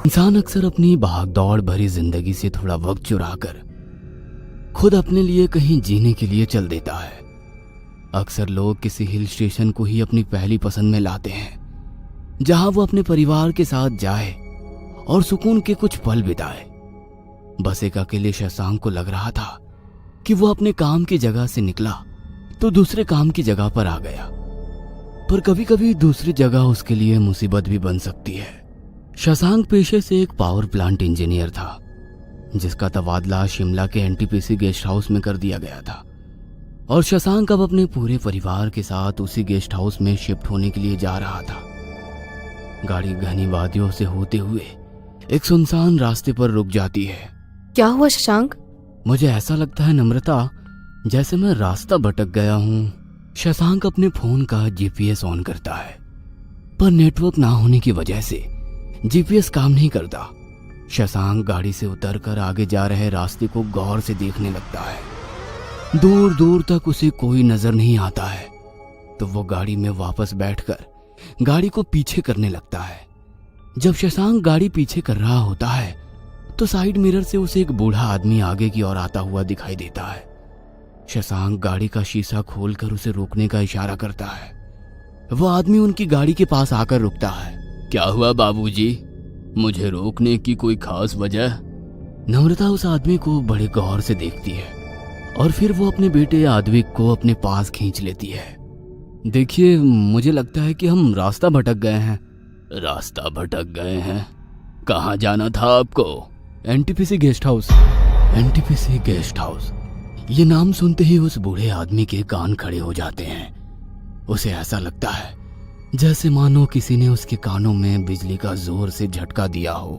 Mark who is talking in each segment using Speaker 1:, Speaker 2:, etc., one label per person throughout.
Speaker 1: इंसान अक्सर अपनी भागदौड़ भरी जिंदगी से थोड़ा वक्त चुराकर खुद अपने लिए कहीं जीने के लिए चल देता है। अक्सर लोग किसी हिल स्टेशन को ही अपनी पहली पसंद में लाते हैं, जहां वो अपने परिवार के साथ जाए और सुकून के कुछ पल बिताए। बस एक अकेले शशांक को लग रहा था कि वो अपने काम की जगह से निकला तो दूसरे काम की जगह पर आ गया, पर कभी कभी दूसरी जगह उसके लिए मुसीबत भी बन सकती है। शशांक पेशे से एक पावर प्लांट इंजीनियर था, जिसका तबादला शिमला के एनटीपीसी गेस्ट हाउस में कर दिया गया था और शशांक अब अपने पूरे परिवार के साथ उसी गेस्ट हाउस में शिफ्ट होने के लिए जा रहा था। गाड़ी घनी वादियों से होते हुए एक सुनसान रास्ते पर रुक जाती है।
Speaker 2: क्या हुआ शशांक?
Speaker 1: मुझे ऐसा लगता है नम्रता, जैसे मैं रास्ता भटक गया हूँ। शशांक अपने फोन का जीपीएस ऑन करता है, पर नेटवर्क ना होने की वजह से जीपीएस काम नहीं करता। शशांक गाड़ी से उतरकर आगे जा रहे रास्ते को गौर से देखने लगता है। दूर दूर तक उसे कोई नजर नहीं आता है, तो वो गाड़ी में वापस बैठकर गाड़ी को पीछे करने लगता है। जब शशांक गाड़ी पीछे कर रहा होता है तो साइड मिरर से उसे एक बूढ़ा आदमी आगे की ओर आता हुआ दिखाई देता है। शशांक गाड़ी का शीशा खोलकर उसे रोकने का इशारा करता है। वो आदमी उनकी गाड़ी के पास आकर रुकता है। क्या हुआ बाबूजी, मुझे रोकने की कोई खास वजह? नम्रता उस आदमी को बड़े गौर से देखती है और फिर वो अपने बेटे आद्विक को अपने पास खींच लेती है। देखिए, मुझे लगता है कि हम रास्ता भटक गए हैं। रास्ता भटक गए हैं? कहाँ जाना था आपको? NTPC guest house. NTPC guest house, ये नाम सुनते ही उस बूढ़े आदमी के कान खड़े हो जाते हैं। उसे ऐसा लगता है जैसे मानो किसी ने उसके कानों में बिजली का जोर से झटका दिया हो।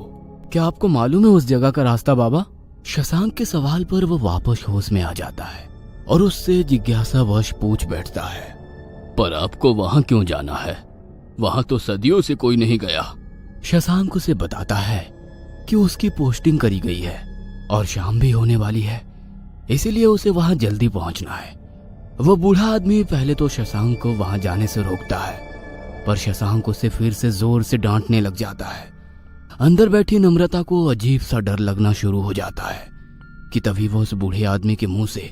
Speaker 1: क्या आपको मालूम है उस जगह का रास्ता बाबा? शशांक के सवाल पर वो वापस होश में आ जाता है और उससे जिज्ञासावश पूछ बैठता है, पर आपको वहां क्यों जाना है? वहां तो सदियों से कोई नहीं गया। शशांक उसे बताता है कि उसकी पोस्टिंग करी गई है और शाम भी होने वाली है, इसीलिए उसे वहां जल्दी पहुंचना है। वो बूढ़ा आदमी पहले तो शशांक को वहां जाने से रोकता है, पर शशांक उसे फिर से जोर से डांटने लग जाता है। अंदर बैठी नम्रता को अजीब सा डर लगना शुरू हो जाता है कि तभी वो उस बूढ़े आदमी के मुंह से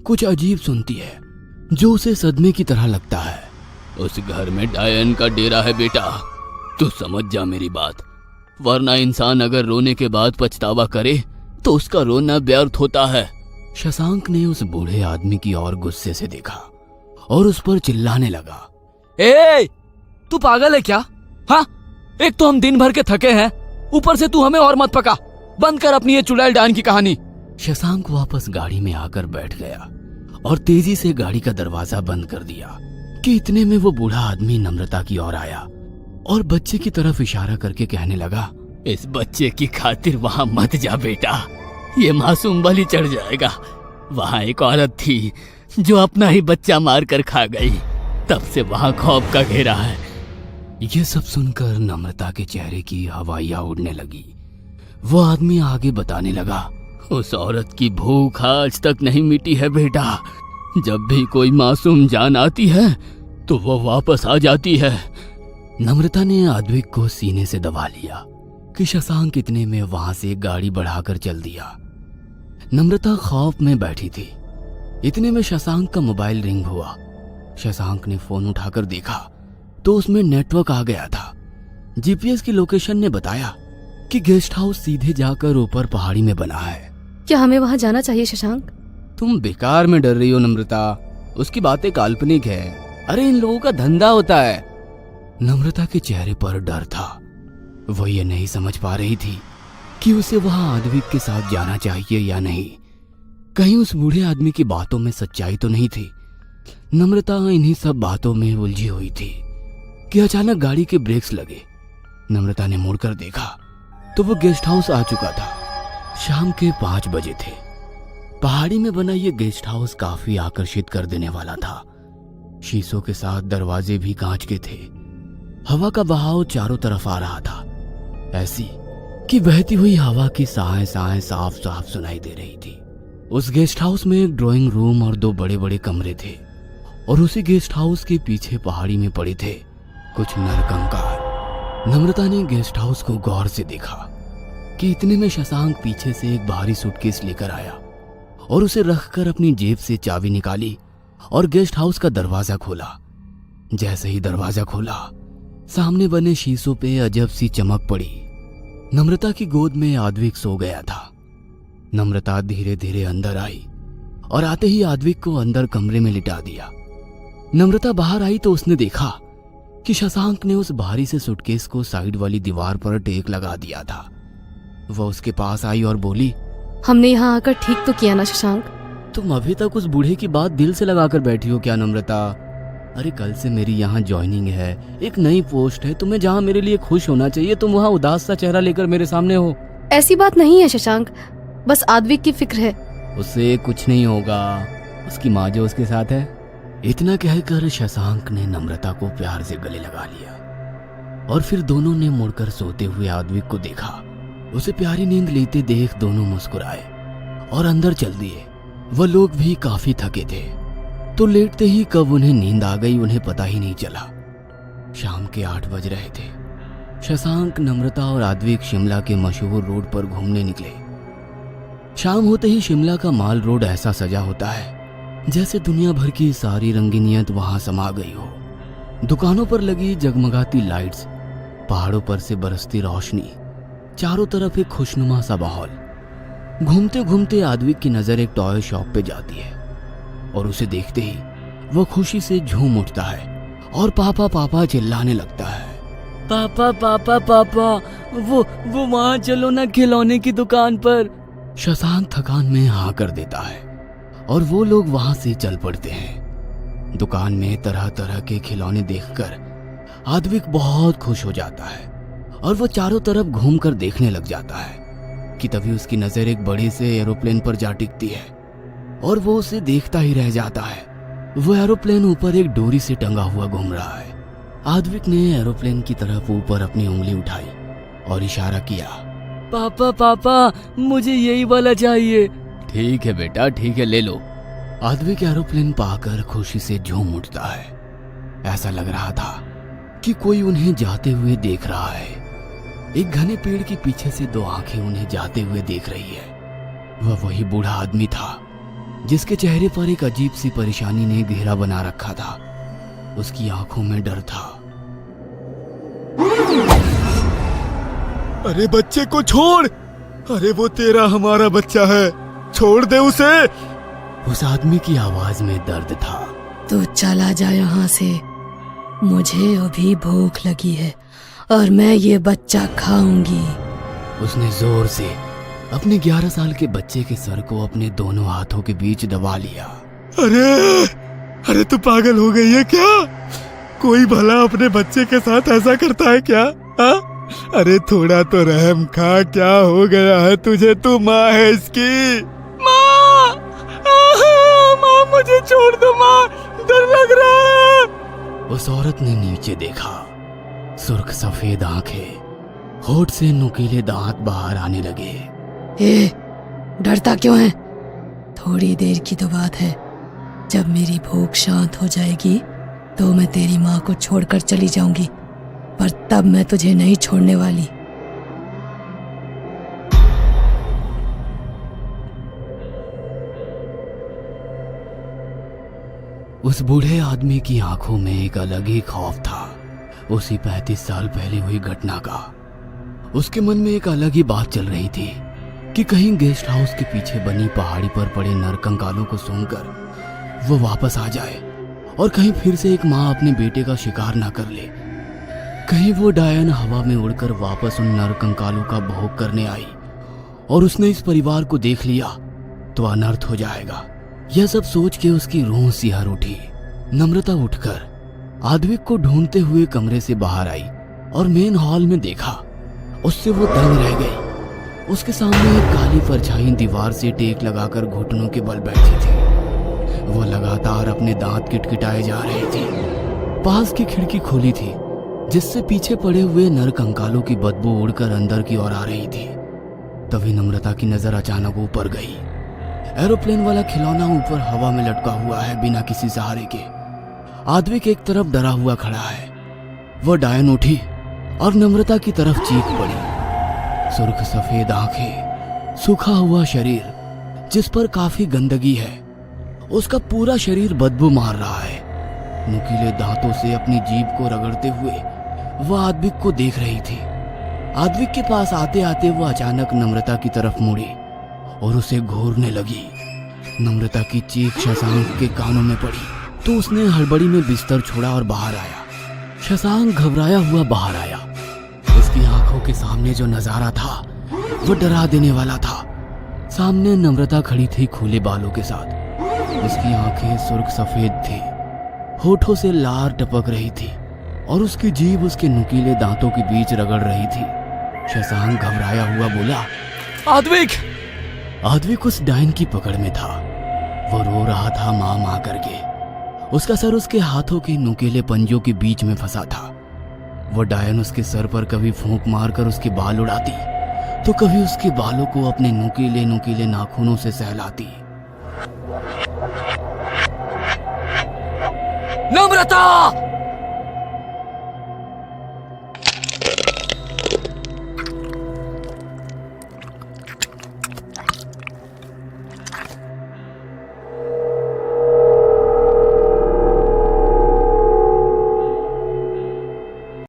Speaker 1: कुछ अजीब सुनती है, जो उसे सदमे की तरह लगता है। उस घर में डायन का डेरा है बेटा, तू समझ जा मेरी बात, वरना इंसान अगर रोने के बाद पछतावा करे तो उसका रोना व्यर्थ होता है। शशांक ने उस बूढ़े आदमी की ओर गुस्से से देखा और उस पर चिल्लाने लगा, ए, तू पागल है क्या? हाँ, एक तो हम दिन भर के थके हैं, ऊपर से तू हमें और मत पका। बंद कर अपनी ये चुड़ैल डायन की कहानी। शशांक वापस गाड़ी में आकर बैठ गया और तेजी से गाड़ी का दरवाजा बंद कर दिया कि इतने में वो बूढ़ा आदमी नम्रता की ओर आया और बच्चे की तरफ इशारा करके कहने लगा, इस बच्चे की खातिर वहां मत जा बेटा, ये मासूम बलि चढ़ जाएगा। वहां एक औरत थी जो अपना ही बच्चा मार कर खा गई, तब से वहां खौफ का घेरा है। ये सब सुनकर नम्रता के चेहरे की हवाइयां उड़ने लगी। वो आदमी आगे बताने लगा, उस औरत की भूख आज तक नहीं मिटी है बेटा। जब भी कोई मासूम जान आती है तो वो वापस आ जाती है। नम्रता ने आद्विक को सीने से दबा लिया कि शशांक इतने में वहां से गाड़ी बढ़ाकर चल दिया। नम्रता खौफ में बैठी थी। इतने में शशांक का मोबाइल रिंग हुआ। शशांक ने फोन उठाकर देखा तो उसमें नेटवर्क आ गया था। जीपीएस की लोकेशन ने बताया कि गेस्ट हाउस सीधे जाकर ऊपर पहाड़ी में बना है।
Speaker 2: क्या हमें वहां जाना चाहिए शशांक?
Speaker 1: तुम बेकार में डर रही हो नम्रता, उसकी बातें काल्पनिक है। अरे इन लोगों का धंधा होता है। नम्रता के चेहरे पर डर था। वो ये नहीं समझ पा रही थी कि उसे वहां आद्विक के साथ जाना चाहिए या नहीं। कहीं उस बूढ़े आदमी की बातों में सच्चाई तो नहीं थी। नम्रता इन्हीं सब बातों में उलझी हुई थी कि अचानक गाड़ी के ब्रेक्स लगे। नम्रता ने मुड़कर देखा तो वो गेस्ट हाउस आ चुका था। शाम के 5 बजे थे। पहाड़ी में बना ये गेस्ट हाउस काफी आकर्षित कर देने वाला था। शीशों के साथ दरवाजे भी कांच के थे। हवा का बहाव चारों तरफ आ रहा था, ऐसी कि बहती हुई हवा की साएं साफ साफ सुनाई दे रही थी। उस गेस्ट हाउस में एक ड्राइंग रूम और 2 बड़े बड़े कमरे थे और उसी गेस्ट हाउस के पीछे पहाड़ी में पड़े थे कुछ नरकंकाल। नम्रता ने गेस्ट हाउस को गौर से देखा। कि इतने में शशांक पीछे से एक भारी सूटकेस लेकर आया और उसे रखकर अपनी जेब से चाबी निकाली और गेस्ट हाउस का दरवाजा खोला। जैसे ही दरवाजा खोला, सामने बने शीशों पे अजब सी चमक पड़ी। नम्रता की गोद में आद्विक सो गया था। नम्रता धीरे धीरे अंदर आई और आते ही आद्विक को अंदर कमरे में लिटा दिया। नम्रता बाहर आई तो उसने देखा कि शशांक ने उस भारी से सूटकेस को साइड वाली दीवार पर टेक लगा दिया था। वह उसके पास आई और बोली,
Speaker 2: हमने यहाँ आकर ठीक तो किया ना शशांक?
Speaker 1: तुम अभी तक उस बूढ़े की बात दिल से लगाकर बैठी हो क्या नम्रता? अरे कल से मेरी यहाँ ज्वाइनिंग है, एक नई पोस्ट है। तुम्हें जहाँ मेरे लिए खुश होना चाहिए तुम वहाँ उदास सा चेहरा लेकर मेरे सामने हो।
Speaker 2: ऐसी बात नहीं है शशांक, बस आद्विक की फिक्र है।
Speaker 1: उससे कुछ नहीं होगा, उसकी माँ जो उसके साथ है। इतना कहकर शशांक ने नम्रता को प्यार से गले लगा लिया और फिर दोनों ने मुड़कर सोते हुए आद्विक को देखा। उसे प्यारी नींद लेते देख दोनों मुस्कुराए और अंदर चल दिए। वह लोग भी काफी थके थे तो लेटते ही कब उन्हें नींद आ गई उन्हें पता ही नहीं चला। शाम के 8 बज रहे थे। शशांक, नम्रता और आद्विक शिमला के मशहूर रोड पर घूमने निकले। शाम होते ही शिमला का माल रोड ऐसा सजा होता है जैसे दुनिया भर की सारी रंगीनियत वहां समा गई हो। दुकानों पर लगी जगमगाती लाइट्स, पहाड़ों पर से बरसती रोशनी, चारों तरफ एक खुशनुमा सा माहौल। घूमते घूमते आद्विक की नजर एक टॉय शॉप पे जाती है और उसे देखते ही वो खुशी से झूम उठता है और पापा पापा चिल्लाने लगता है। पापा पापा पापा, वो वहां चलो ना खिलौने की दुकान पर। शशांक थकान में हाँ कर देता है और वो लोग वहां से चल पड़ते हैं। दुकान में तरह तरह के खिलौने देखकर आद्विक बहुत खुश हो जाता है और वो चारों तरफ घूमकर देखने लग जाता है कि तभी उसकी नजर एक बड़े से एरोप्लेन पर जा टिकती है और वो उसे देखता ही रह जाता है। वो एरोप्लेन ऊपर एक डोरी से टंगा हुआ घूम रहा है। आद्विक ने एरोप्लेन की तरफ ऊपर अपनी उंगली उठाई और इशारा किया, पापा पापा मुझे यही वाला चाहिए। ठीक है बेटा, ठीक है, ले लो। आद्विक एरोप्लेन पाकर खुशी से झूम उठता है। ऐसा लग रहा था कि कोई उन्हें जाते हुए देख रहा है। एक घने पेड़ के पीछे से 2 आंखें उन्हें जाते हुए देख रही है। वह वही बूढ़ा आदमी था जिसके चेहरे पर एक अजीब सी परेशानी ने घेरा बना रखा था। उसकी आंखों में डर था।
Speaker 3: अरे बच्चे को छोड़, अरे वो तेरा हमारा बच्चा है, छोड़ दे उसे।
Speaker 1: उस आदमी की आवाज में दर्द था।
Speaker 2: तू चला जा यहाँ से, मुझे अभी भूख लगी है और मैं ये बच्चा खाऊंगी।
Speaker 1: उसने जोर से अपने 11 साल के बच्चे के सर को अपने दोनों हाथों के बीच दबा लिया।
Speaker 3: अरे तू पागल हो गई है क्या? कोई भला अपने बच्चे के साथ ऐसा करता है क्या? हा? अरे थोड़ा तो रहम खा, क्या हो गया है तुझे? तू माँ है इसकी। माँ, माँ मुझे छोड़ दो माँ, डर लग रहा है।
Speaker 1: उस औरत ने नीचे देखा। सुर्ख सफेद आंखें, होठ से नुकीले दांत बाहर आने लगे।
Speaker 2: डरता क्यों है? थोड़ी देर की तो बात है, जब मेरी भूख शांत हो जाएगी तो मैं तेरी माँ को छोड़कर चली जाऊंगी, पर तब मैं तुझे नहीं छोड़ने वाली।
Speaker 1: उस बूढ़े आदमी की आंखों में एक अलग ही खौफ था, उसी 35 साल पहले हुई घटना का। उसके मन में एक अलग ही बात चल रही थी कि कहीं गेस्ट हाउस के पीछे बनी पहाड़ी पर पड़े नरकंकालों को सूंघकर वो वापस आ जाए और कहीं फिर से एक माँ अपने बेटे का शिकार ना कर ले। कहीं वो डायन हवा में उड़कर वापस उन नरकंकालों का भोग करने आई और उसने इस परिवार को देख लिया तो अनर्थ हो जाएगा। यह सब सोच के उसकी रूह सिहर उठी। नम्रता उठकर आद्विक को ढूंढते हुए कमरे से बाहर आई और मेन हॉल में देखा। उससे वो दंग रह गई। उसके सामने एक काली परछाई दीवार से टेक लगाकर घुटनों के बल बैठी थी। वो लगातार अपने दांत किटकिटाए जा रहे थे। पास की खिड़की खुली थी जिससे पीछे पड़े हुए नरकंकालों की बदबू उड़कर अंदर की ओर आ रही थी। तभी नम्रता की नजर अचानक ऊपर गई। एरोप्लेन वाला खिलौना ऊपर हवा में लटका हुआ है बिना किसी सहारे के। आद्विक एक तरफ डरा हुआ खड़ा है। वो डायन उठी और नम्रता की तरफ चीख पड़ी। सुर्ख सफेद आंखें, सूखा हुआ शरीर जिस पर काफी गंदगी है। उसका पूरा शरीर बदबू मार रहा है। नुकीले दांतों से अपनी जीभ को रगड़ते हुए वह आद्विक को देख रही थी। आद्विक के पास आते आते वो अचानक नम्रता की तरफ मुड़ी और उसे घूरने लगी। नम्रता की चीख शशांक के कानों में पड़ी तो उसने हड़बड़ी में बिस्तर छोड़ा और बाहर आया। शशांक घबराया हुआ बाहर आया। उसकी आंखों के सामने जो नजारा था वो डरा देने वाला था। सामने नम्रता खड़ी थी खुले बालों के साथ। उसकी आंखें सुर्ख सफेद थी, होठों से लार टपक रही थी और उसकी जीभ उसके नुकीले दांतों के बीच रगड़ रही थी। शशांक घबराया हुआ बोला, आद्विक! आद्विक उस डायन की पकड़ में था। वो रो रहा था मां मां करके। उसका सर उसके हाथों के नुकीले पंजों के बीच में फंसा था। वो डायन उसके सर पर कभी फूंक मारकर उसके बाल उड़ाती तो कभी उसके बालों को अपने नुकीले नुकीले नाखूनों से सहलाती। नम्रता!